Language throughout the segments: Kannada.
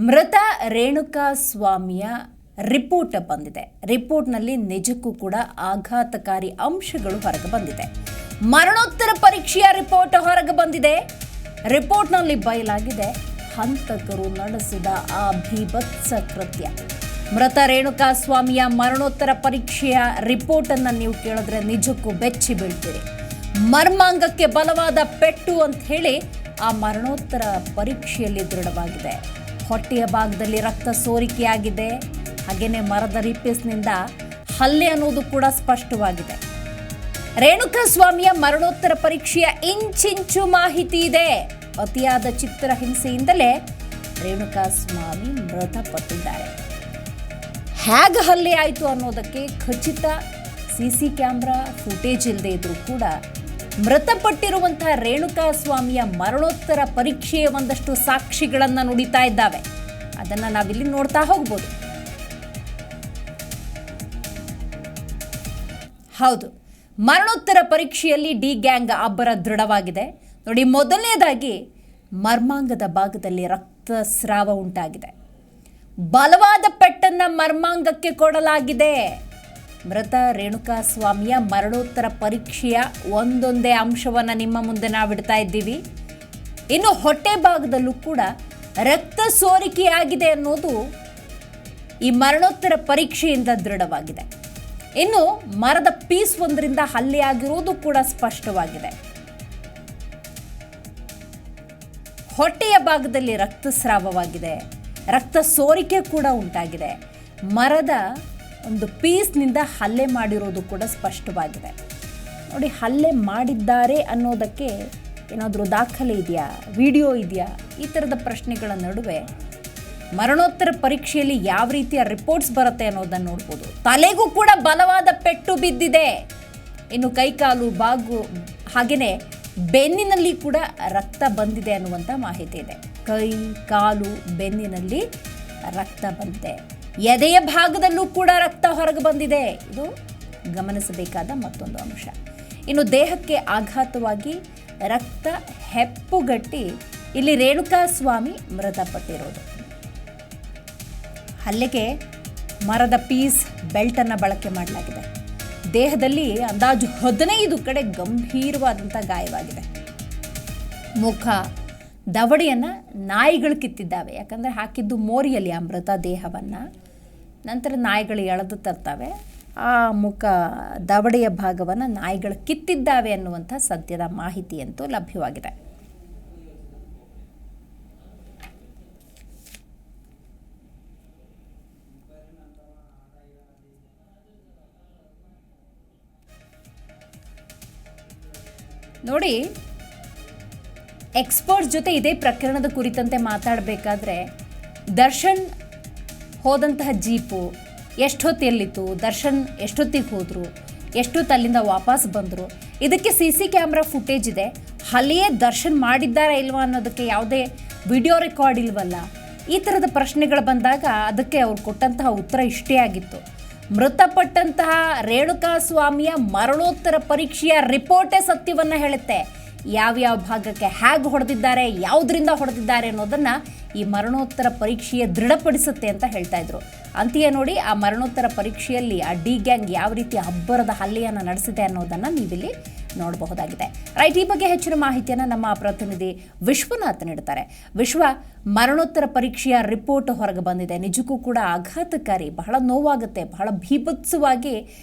ಮೃತ ರೇಣುಕಾ ಸ್ವಾಮಿಯ ರಿಪೋರ್ಟ್ ಬಂದಿದೆ. ರಿಪೋರ್ಟ್ನಲ್ಲಿ ನಿಜಕ್ಕೂ ಕೂಡ ಆಘಾತಕಾರಿ ಅಂಶಗಳು ಹೊರಗೆ ಬಂದಿದೆ. ಮರಣೋತ್ತರ ಪರೀಕ್ಷೆಯ ರಿಪೋರ್ಟ್ ಹೊರಗೆ ಬಂದಿದೆ. ರಿಪೋರ್ಟ್ನಲ್ಲಿ ಬಯಲಾಗಿದೆ ಹಂತಕರು ನಡೆಸಿದ ಆ ಭೀಭತ್ಸ ಕೃತ್ಯ. ಮೃತ ರೇಣುಕಾ ಸ್ವಾಮಿಯ ಮರಣೋತ್ತರ ಪರೀಕ್ಷೆಯ ರಿಪೋರ್ಟ್ ಅನ್ನು ನೀವು ಕೇಳಿದ್ರೆ ನಿಜಕ್ಕೂ ಬೆಚ್ಚಿ ಬೀಳ್ತೀರಿ. ಮರ್ಮಾಂಗಕ್ಕೆ ಬಲವಾದ ಪೆಟ್ಟು ಅಂತ ಹೇಳಿ ಆ ಮರಣೋತ್ತರ ಪರೀಕ್ಷೆಯಲ್ಲಿ ದೃಢವಾಗಿದೆ. ಹೊಟ್ಟೆಯ ಭಾಗದಲ್ಲಿ ರಕ್ತ ಸೋರಿಕೆಯಾಗಿದೆ. ಹಾಗೆಯೇ ಮರದ ರಿಪೇಸ್ನಿಂದ ಹಲ್ಲೆ ಅನ್ನೋದು ಕೂಡ ಸ್ಪಷ್ಟವಾಗಿದೆ. ರೇಣುಕಾ ಸ್ವಾಮಿಯ ಮರಣೋತ್ತರ ಪರೀಕ್ಷೆಯ ಇಂಚಿಂಚು ಮಾಹಿತಿ ಇದೆ. ಅತಿಯಾದ ಚಿತ್ರಹಿಂಸೆಯಿಂದಲೇ ರೇಣುಕಾ ಸ್ವಾಮಿ ಮೃತಪಟ್ಟಿದ್ದಾರೆ. ಹೇಗೆ ಹಲ್ಲೆ ಆಯಿತು ಅನ್ನೋದಕ್ಕೆ ಖಚಿತ ಸಿಸಿ ಕ್ಯಾಮ್ರಾ ಫುಟೇಜ್ ಇಲ್ಲದೆ ಇದ್ರೂ ಕೂಡ ಮೃತಪಟ್ಟಿರುವಂತಹ ರೇಣುಕಾ ಸ್ವಾಮಿಯ ಮರಣೋತ್ತರ ಪರೀಕ್ಷೆಯ ಒಂದಷ್ಟು ಸಾಕ್ಷಿಗಳನ್ನು ನುಡಿತಾ ಇದ್ದಾವೆ. ಅದನ್ನು ನಾವಿಲ್ಲಿ ನೋಡ್ತಾ ಹೋಗ್ಬೋದು. ಹೌದು, ಮರಣೋತ್ತರ ಪರೀಕ್ಷೆಯಲ್ಲಿ ಡಿ ಗ್ಯಾಂಗ್ ಅಬ್ಬರ ದೃಢವಾಗಿದೆ. ನೋಡಿ, ಮೊದಲನೇದಾಗಿ ಮರ್ಮಾಂಗದ ಭಾಗದಲ್ಲಿ ರಕ್ತಸ್ರಾವ ಉಂಟಾಗಿದೆ. ಬಲವಾದ ಪೆಟ್ಟನ್ನು ಮರ್ಮಾಂಗಕ್ಕೆ ಕೊಡಲಾಗಿದೆ. ಮೃತ ರೇಣುಕಾ ಸ್ವಾಮಿಯ ಮರಣೋತ್ತರ ಪರೀಕ್ಷೆಯ ಒಂದೊಂದೇ ಅಂಶವನ್ನು ನಿಮ್ಮ ಮುಂದೆ ನಾವಿಡ್ತಾ ಇದ್ದೀವಿ. ಇನ್ನು ಹೊಟ್ಟೆ ಭಾಗದಲ್ಲೂ ಕೂಡ ರಕ್ತ ಸೋರಿಕೆಯಾಗಿದೆ ಅನ್ನೋದು ಈ ಮರಣೋತ್ತರ ಪರೀಕ್ಷೆಯಿಂದ ದೃಢವಾಗಿದೆ. ಇನ್ನು ಮರದ ಪೀಸ್ ಒಂದರಿಂದ ಹಲ್ಲೆ ಆಗಿರುವುದು ಕೂಡ ಸ್ಪಷ್ಟವಾಗಿದೆ. ಹೊಟ್ಟೆಯ ಭಾಗದಲ್ಲಿ ರಕ್ತಸ್ರಾವವಾಗಿದೆ. ರಕ್ತ ಸೋರಿಕೆ ಕೂಡ ಉಂಟಾಗಿದೆ. ಮರದ ಒಂದು ಪೀಸ್ನಿಂದ ಹಲ್ಲೆ ಮಾಡಿರೋದು ಕೂಡ ಸ್ಪಷ್ಟವಾಗಿದೆ. ನೋಡಿ, ಹಲ್ಲೆ ಮಾಡಿದ್ದಾರೆ ಅನ್ನೋದಕ್ಕೆ ಏನಾದರೂ ದಾಖಲೆ ಇದೆಯಾ, ವಿಡಿಯೋ ಇದೆಯಾ? ಈ ಥರದ ಪ್ರಶ್ನೆಗಳ ನಡುವೆ ಮರಣೋತ್ತರ ಪರೀಕ್ಷೆಯಲ್ಲಿ ಯಾವ ರೀತಿಯ ರಿಪೋರ್ಟ್ಸ್ ಬರುತ್ತೆ ಅನ್ನೋದನ್ನು ನೋಡ್ಬೋದು. ತಲೆಗೂ ಕೂಡ ಬಲವಾದ ಪೆಟ್ಟು ಬಿದ್ದಿದೆ. ಇನ್ನು ಕೈಕಾಲು ಬಾಗು ಹಾಗೆಯೇ ಬೆನ್ನಿನಲ್ಲಿ ಕೂಡ ರಕ್ತ ಬಂದಿದೆ ಅನ್ನುವಂಥ ಮಾಹಿತಿ ಇದೆ. ಕೈ ಕಾಲು ಬೆನ್ನಿನಲ್ಲಿ ರಕ್ತ ಬಂದಿದೆ. ಎದೆಯ ಭಾಗದಲ್ಲೂ ಕೂಡ ರಕ್ತ ಹೊರಗೆ ಬಂದಿದೆ. ಇದು ಗಮನಿಸಬೇಕಾದ ಮತ್ತೊಂದು ಅಂಶ. ಇನ್ನು ದೇಹಕ್ಕೆ ಆಘಾತವಾಗಿ ರಕ್ತ ಹೆಪ್ಪುಗಟ್ಟಿ ಇಲ್ಲಿ ರೇಣುಕಾ ಸ್ವಾಮಿ ಮೃತಪಟ್ಟಿರೋದು. ಹಲ್ಲೆಗೆ ಮರದ ಪೀಸ್ ಬೆಲ್ಟನ್ನು ಬಳಕೆ ಮಾಡಲಾಗಿದೆ. ದೇಹದಲ್ಲಿ ಅಂದಾಜು 15 ಕಡೆ ಗಂಭೀರವಾದಂಥ ಗಾಯವಾಗಿದೆ. ಮುಖ ದವಡೆಯನ್ನು ನಾಯಿಗಳು ಕಿತ್ತಿದ್ದಾವೆ. ಯಾಕಂದರೆ ಹಾಕಿದ್ದು ಮೋರಿಯಲ್ಲಿ ಆ ಮೃತ ದೇಹವನ್ನು. ನಂತರ ನಾಯಿಗಳು ಎಳೆದು ತರ್ತವೆ. ಆ ಮುಖ ದವಡೆಯ ಭಾಗವನ್ನು ನಾಯಿಗಳು ಕಿತ್ತಿದ್ದಾವೆ ಅನ್ನುವಂಥ ಸದ್ಯದ ಮಾಹಿತಿಯಂತೂ ಲಭ್ಯವಾಗಿದೆ. ನೋಡಿ, ಎಕ್ಸ್ಪರ್ಟ್ಸ್ ಜೊತೆ ಇದೇ ಪ್ರಕರಣದ ಕುರಿತಂತೆ ಮಾತಾಡಬೇಕಾದ್ರೆ ದರ್ಶನ್ ಹೋದಂತಹ ಜೀಪು ಎಷ್ಟೊತ್ತೆಲ್ಲಿತ್ತು, ದರ್ಶನ್ ಎಷ್ಟೊತ್ತಿಗೆ ಹೋದರು, ಎಷ್ಟೊತ್ತು ಅಲ್ಲಿಂದ ವಾಪಸ್ ಬಂದರು, ಇದಕ್ಕೆ CC ಕ್ಯಾಮ್ರಾ ಫುಟೇಜ್ ಇದೆ. ಹಲ್ಲೆಯೇ ದರ್ಶನ್ ಮಾಡಿದ್ದಾರಾ ಇಲ್ವಾ ಅನ್ನೋದಕ್ಕೆ ಯಾವುದೇ ವಿಡಿಯೋ ರೆಕಾರ್ಡ್ ಇಲ್ವಲ್ಲ. ಈ ಥರದ ಪ್ರಶ್ನೆಗಳು ಬಂದಾಗ ಅದಕ್ಕೆ ಅವ್ರು ಕೊಟ್ಟಂತಹ ಉತ್ತರ ಇಷ್ಟೇ ಆಗಿತ್ತು. ಮೃತಪಟ್ಟಂತಹ ರೇಣುಕಾ ಸ್ವಾಮಿಯ ಮರಣೋತ್ತರ ಪರೀಕ್ಷೆಯ ರಿಪೋರ್ಟೇ ಸತ್ಯವನ್ನು ಹೇಳುತ್ತೆ. ಯಾವ್ಯಾವ ಭಾಗಕ್ಕೆ ಹೇಗೆ ಹೊಡೆದಿದ್ದಾರೆ, ಯಾವುದರಿಂದ ಹೊಡೆದಿದ್ದಾರೆ ಅನ್ನೋದನ್ನು ಈ ಮರಣೋತ್ತರ ಪರೀಕ್ಷೆಯ ದೃಢಪಡಿಸುತ್ತೆ ಅಂತ ಹೇಳ್ತಾ ಇದ್ರು. ಅಂತೆಯೇ ನೋಡಿ, ಆ ಮರಣೋತ್ತರ ಪರೀಕ್ಷೆಯಲ್ಲಿ ಆ ಡಿ ಗ್ಯಾಂಗ್ ಯಾವ ರೀತಿ ಅಬ್ಬರದ ಹಲ್ಲೆಯನ್ನು ನಡೆಸಿದೆ ಅನ್ನೋದನ್ನು ನೀವಿಲ್ಲಿ ನೋಡಬಹುದಾಗಿದೆ. ರೈಟ್, ಈ ಬಗ್ಗೆ ಹೆಚ್ಚಿನ ಮಾಹಿತಿಯನ್ನು ನಮ್ಮ ಪ್ರತಿನಿಧಿ ವಿಶ್ವನಾಥ್ ನೀಡ್ತಾರೆ. ವಿಶ್ವ, ಮರಣೋತ್ತರ ಪರೀಕ್ಷೆಯ ರಿಪೋರ್ಟ್ ಹೊರಗೆ ಬಂದಿದೆ. ನಿಜಕ್ಕೂ ಕೂಡ ಆಘಾತಕಾರಿ, ಬಹಳ ನೋವಾಗುತ್ತೆ. ಬಹಳ ಭೀಭತ್ಸವಾಗಿ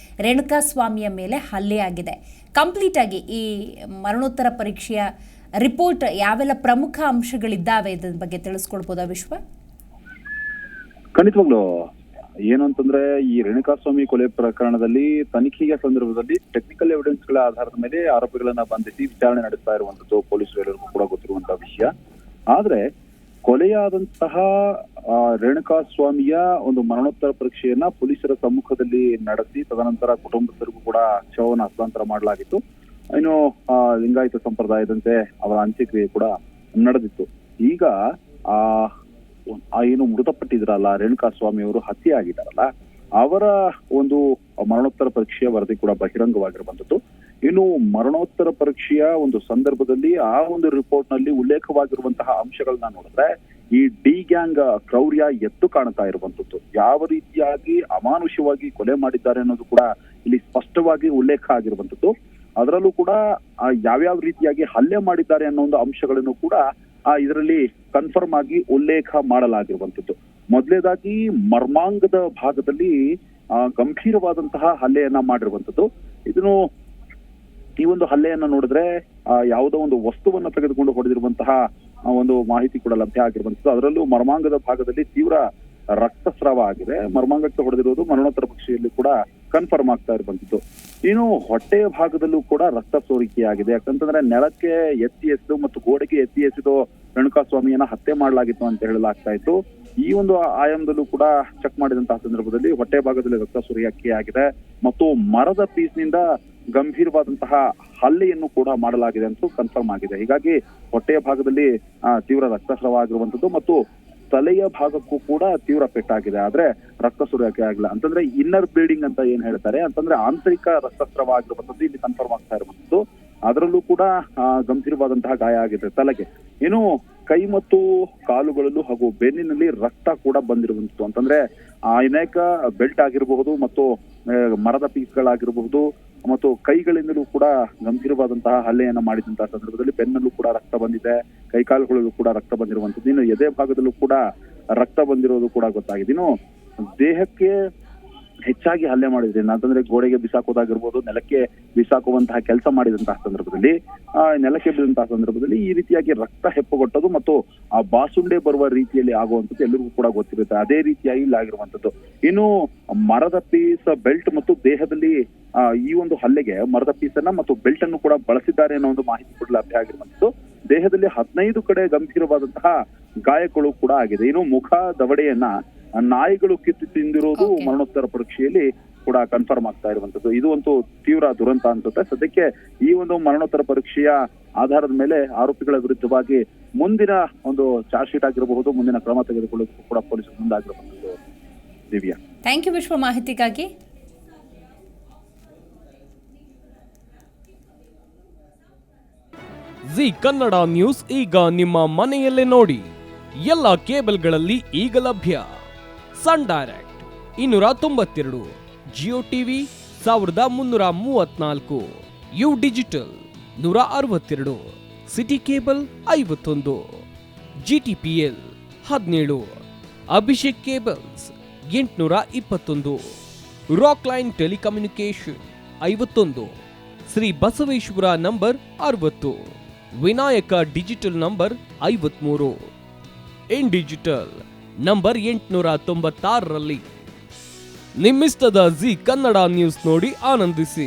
ರೇಣುಕಾ ಸ್ವಾಮಿಯ ಮೇಲೆ ಹಲ್ಲೆ ಆಗಿದೆ. ಕಂಪ್ಲೀಟ್ ಆಗಿ ಈ ಮರಣೋತ್ತರ ಪರೀಕ್ಷೆಯ ರಿಪೋರ್ಟ್ ಯಾವೆಲ್ಲ ಪ್ರಮುಖ ಅಂಶಗಳಿದ್ದಾವೆ ಇದರ ಬಗ್ಗೆ ತಿಳಿಸ್ಕೊಡ್ಬೋದಾ ವಿಶ್ವ? ಖಂಡಿತವಾಗ್ಲು ಏನು ಅಂತಂದ್ರೆ, ಈ ರೇಣುಕಾ ಸ್ವಾಮಿ ಕೊಲೆ ಪ್ರಕರಣದಲ್ಲಿ ತನಿಖೆಯ ಸಂದರ್ಭದಲ್ಲಿ ಟೆಕ್ನಿಕಲ್ ಎವಿಡೆನ್ಸ್ ಗಳ ಆಧಾರದ ಮೇಲೆ ಆರೋಪಿಗಳನ್ನ ಬಂಧಿಸಿ ವಿಚಾರಣೆ ನಡೆಸ್ತಾ ಇರುವಂತದ್ದು ಪೊಲೀಸರು ಎಲ್ಲರಿಗೂ ಕೂಡ ಗೊತ್ತಿರುವಂತಹ ವಿಷಯ. ಆದ್ರೆ ಕೊಲೆಯಾದಂತಹ ರೇಣುಕಾ ಸ್ವಾಮಿಯ ಒಂದು ಮರಣೋತ್ತರ ಪರೀಕ್ಷೆಯನ್ನ ಪೊಲೀಸರ ಸಮ್ಮುಖದಲ್ಲಿ ನಡೆಸಿ ತದನಂತರ ಕುಟುಂಬಸ್ಥರಿಗೂ ಕೂಡ ಶವವನ್ನು ಹಸ್ತಾಂತರ ಮಾಡಲಾಗಿತ್ತು. ಇನ್ನು ಲಿಂಗಾಯತ ಸಂಪ್ರದಾಯದಂತೆ ಅವರ ಅಂತ್ಯಕ್ರಿಯೆ ಕೂಡ ನಡೆದಿತ್ತು. ಈಗ ಏನು ಮೃತಪಟ್ಟಿದ್ರಲ್ಲ ರೇಣುಕಾ ಸ್ವಾಮಿ ಅವರು, ಹತ್ಯೆ ಆಗಿದ್ದಾರಲ್ಲ, ಅವರ ಒಂದು ಮರಣೋತ್ತರ ಪರೀಕ್ಷೆಯ ವರದಿ ಕೂಡ ಬಹಿರಂಗವಾಗಿರುವಂತದ್ದು. ಇನ್ನು ಮರಣೋತ್ತರ ಪರೀಕ್ಷೆಯ ಒಂದು ಸಂದರ್ಭದಲ್ಲಿ ಆ ಒಂದು ರಿಪೋರ್ಟ್ ನಲ್ಲಿ ಉಲ್ಲೇಖವಾಗಿರುವಂತಹ ಅಂಶಗಳನ್ನ ನೋಡಿದ್ರೆ ಈ ಡಿ ಗ್ಯಾಂಗ್ ಕ್ರೌರ್ಯ ಎದ್ದು ಕಾಣ್ತಾ ಇರುವಂತದ್ದು. ಯಾವ ರೀತಿಯಾಗಿ ಅಮಾನುಷವಾಗಿ ಕೊಲೆ ಮಾಡಿದ್ದಾರೆ ಅನ್ನೋದು ಕೂಡ ಇಲ್ಲಿ ಸ್ಪಷ್ಟವಾಗಿ ಉಲ್ಲೇಖ ಆಗಿರುವಂತದ್ದು. ಅದರಲ್ಲೂ ಕೂಡ ಯಾವ್ಯಾವ ರೀತಿಯಾಗಿ ಹಲ್ಲೆ ಮಾಡಿದ್ದಾರೆ ಅನ್ನೋ ಒಂದು ಅಂಶಗಳನ್ನು ಕೂಡ ಇದರಲ್ಲಿ ಕನ್ಫರ್ಮ್ ಆಗಿ ಉಲ್ಲೇಖ ಮಾಡಲಾಗಿರುವಂತದ್ದು. ಮೊದಲನೇದಾಗಿ ಮರ್ಮಾಂಗದ ಭಾಗದಲ್ಲಿ ಗಂಭೀರವಾದಂತಹ ಹಲ್ಲೆಯನ್ನ ಮಾಡಿರುವಂತದ್ದು. ಈ ಒಂದು ಹಲ್ಲೆಯನ್ನ ನೋಡಿದ್ರೆ ಯಾವುದೋ ಒಂದು ವಸ್ತುವನ್ನ ತೆಗೆದುಕೊಂಡು ಹೊಡೆದಿರುವಂತಹ ಒಂದು ಮಾಹಿತಿ ಕೂಡ ಲಭ್ಯ ಆಗಿರುವಂತದ್ದು. ಅದರಲ್ಲೂ ಮರ್ಮಾಂಗದ ಭಾಗದಲ್ಲಿ ತೀವ್ರ ರಕ್ತಸ್ರಾವ ಆಗಿದೆ. ಮರ್ಮಾಂಗಕ್ಕೆ ಹೊಡೆದಿರುವುದು ಮರಣೋತ್ತರ ಪರೀಕ್ಷೆಯಲ್ಲಿ ಕೂಡ ಕನ್ಫರ್ಮ್ ಆಗ್ತಾ ಇರುವಂತದ್ದು. ಇನ್ನು ಹೊಟ್ಟೆಯ ಭಾಗದಲ್ಲೂ ಕೂಡ ರಕ್ತ ಸೋರಿಕೆಯಾಗಿದೆ. ಯಾಕಂತಂದ್ರೆ ನೆಲಕ್ಕೆ ಎತ್ತಿ ಎಸೆದು ಮತ್ತು ಗೋಡೆಗೆ ಎತ್ತಿ ಎಸೆದು ರೇಣುಕಾಸ್ವಾಮಿಯನ್ನ ಹತ್ಯೆ ಮಾಡಲಾಗಿತ್ತು ಅಂತ ಹೇಳಲಾಗ್ತಾ ಇತ್ತು. ಈ ಒಂದು ಆಯಾಮದಲ್ಲೂ ಕೂಡ ಚೆಕ್ ಮಾಡಿದಂತಹ ಸಂದರ್ಭದಲ್ಲಿ ಹೊಟ್ಟೆ ಭಾಗದಲ್ಲಿ ರಕ್ತ ಸೋರಿಕೆ ಆಗಿದೆ ಮತ್ತು ಮರದ ಪೀಸ್ನಿಂದ ಗಂಭೀರವಾದಂತಹ ಹಲ್ಲೆಯನ್ನು ಕೂಡ ಮಾಡಲಾಗಿದೆ ಅಂತ ಕನ್ಫರ್ಮ್ ಆಗಿದೆ. ಹೀಗಾಗಿ ಹೊಟ್ಟೆಯ ಭಾಗದಲ್ಲಿ ತೀವ್ರ ರಕ್ತಸ್ರಾವ ಆಗಿರುವಂತದ್ದು ಮತ್ತು ತಲೆಯ ಭಾಗಕ್ಕೂ ಕೂಡ ತೀವ್ರ ಪೆಟ್ಟಾಗಿದೆ. ಆದ್ರೆ ರಕ್ತ ಸೋರಿಕೆ ಆಗಿಲ್ಲ. ಅಂತಂದ್ರೆ ಇನ್ನರ್ ಬ್ಲೀಡಿಂಗ್ ಅಂತ ಏನ್ ಹೇಳ್ತಾರೆ, ಅಂತಂದ್ರೆ ಆಂತರಿಕ ರಕ್ತಸ್ರಾವ ಆಗಿರುವಂತದ್ದು ಇಲ್ಲಿ ಕನ್ಫರ್ಮ್ ಆಗ್ತಾ ಇರುವಂತದ್ದು. ಅದರಲ್ಲೂ ಕೂಡ ಗಂಭೀರವಾದಂತಹ ಗಾಯ ಆಗಿದೆ ತಲೆಗೆ. ಇನ್ನು ಕೈ ಮತ್ತು ಕಾಲುಗಳಲ್ಲೂ ಹಾಗೂ ಬೆನ್ನಿನಲ್ಲಿ ರಕ್ತ ಕೂಡ ಬಂದಿರುವಂತದ್ದು. ಅಂತಂದ್ರೆ ಅನೇಕ ಬೆಲ್ಟ್ ಆಗಿರಬಹುದು ಮತ್ತು ಮರದ ಪೀಸ್ಗಳಾಗಿರಬಹುದು ಮತ್ತು ಕೈಗಳಿಂದಲೂ ಕೂಡ ಗಂಭೀರವಾದಂತಹ ಹಲ್ಲೆಯನ್ನ ಮಾಡಿದಂತಹ ಸಂದರ್ಭದಲ್ಲಿ ಬೆನ್ನಲ್ಲೂ ಕೂಡ ರಕ್ತ ಬಂದಿದೆ, ಕೈಕಾಲುಗಳಲ್ಲೂ ಕೂಡ ರಕ್ತ ಬಂದಿರುವಂತದ್ದು. ಇನ್ನು ಎದೆ ಭಾಗದಲ್ಲೂ ಕೂಡ ರಕ್ತ ಬಂದಿರೋದು ಕೂಡ ಗೊತ್ತಾಗಿದೆ. ಇನ್ನು ದೇಹಕ್ಕೆ ಹೆಚ್ಚಾಗಿ ಹಲ್ಲೆ ಮಾಡಿದ್ರಿಂದ ಅಂತಂದ್ರೆ ಗೋಡೆಗೆ ಬಿಸಾಕೋದಾಗಿರ್ಬೋದು, ನೆಲಕ್ಕೆ ಬಿಸಾಕುವಂತಹ ಕೆಲಸ ಮಾಡಿದಂತಹ ಸಂದರ್ಭದಲ್ಲಿ ನೆಲಕ್ಕೆ ಬಿದ್ದಂತಹ ಸಂದರ್ಭದಲ್ಲಿ ಈ ರೀತಿಯಾಗಿ ರಕ್ತ ಹೆಪ್ಪುಗೊಟ್ಟದು ಮತ್ತು ಆ ಬಾಸುಂಡೆ ಬರುವ ರೀತಿಯಲ್ಲಿ ಆಗುವಂಥದ್ದು ಎಲ್ಲರಿಗೂ ಕೂಡ ಗೊತ್ತಿರುತ್ತೆ. ಅದೇ ರೀತಿಯಾಗಿ ಇಲ್ಲಿ ಆಗಿರುವಂತದ್ದು. ಇನ್ನು ಮರದ ಪೀಸ್, ಬೆಲ್ಟ್ ಮತ್ತು ದೇಹದಲ್ಲಿ ಈ ಒಂದು ಹಲ್ಲೆಗೆ ಮರದ ಪೀಸನ್ನ ಮತ್ತು ಬೆಲ್ಟ್ ಅನ್ನು ಕೂಡ ಬಳಸಿದ್ದಾರೆ ಅನ್ನೋ ಒಂದು ಮಾಹಿತಿ ಕೂಡ ಲಭ್ಯ ಆಗಿರುವಂತದ್ದು. ದೇಹದಲ್ಲಿ 15 ಕಡೆ ಗಂಭೀರವಾದಂತಹ ಗಾಯಗಳು ಕೂಡ ಆಗಿದೆ. ಇನ್ನು ಮುಖ ದವಡೆಯನ್ನ ನಾಯಿಗಳು ಕಿತ್ತು ತಿಂದಿರೋದು ಮರಣೋತ್ತರ ಪರೀಕ್ಷೆಯಲ್ಲಿ ಕೂಡ ಕನ್ಫರ್ಮ್ ಆಗ್ತಾ ಇರುವಂತದ್ದು. ಇದು ಒಂದು ತೀವ್ರ ದುರಂತ ಅನ್ಸುತ್ತೆ. ಸದ್ಯಕ್ಕೆ ಈ ಒಂದು ಮರಣೋತ್ತರ ಪರೀಕ್ಷೆಯ ಆಧಾರದ ಮೇಲೆ ಆರೋಪಿಗಳ ವಿರುದ್ಧವಾಗಿ ಮುಂದಿನ ಒಂದು ಚಾರ್ಜ್ ಶೀಟ್ ಆಗಿರಬಹುದು, ಮುಂದಿನ ಕ್ರಮ ತೆಗೆದುಕೊಳ್ಳೋದಕ್ಕೂ ಕೂಡ ಪೊಲೀಸರು ಮುಂದಾಗಿರುವಂತದ್ದು. ದಿವ್ಯಾ, ಥ್ಯಾಂಕ್ ಯು ವಿಶ್ವ ಮಾಹಿತಿಗಾಗಿ. ಜಿ ಕನ್ನಡ ನ್ಯೂಸ್ ಈಗ ನಿಮ್ಮ ಮನೆಯಲ್ಲೇ ನೋಡಿ. ಎಲ್ಲ ಕೇಬಲ್ಗಳಲ್ಲಿ ಈಗ ಲಭ್ಯ. Sun Direct 292, Jio TV 1334, U digital 162, city cable 51, GTPL 17, Abhishek cables 821, Rockline telecommunication 51, Shri Basaveshwara number 60, Vinayaka digital number 53, in digital number 896ರಲ್ಲಿ. ನಿಮ್ಮಿಸ್ತದ ಜಿ ಕನ್ನಡ ನ್ಯೂಸ್ ನೋಡಿ ಆನಂದಿಸಿ.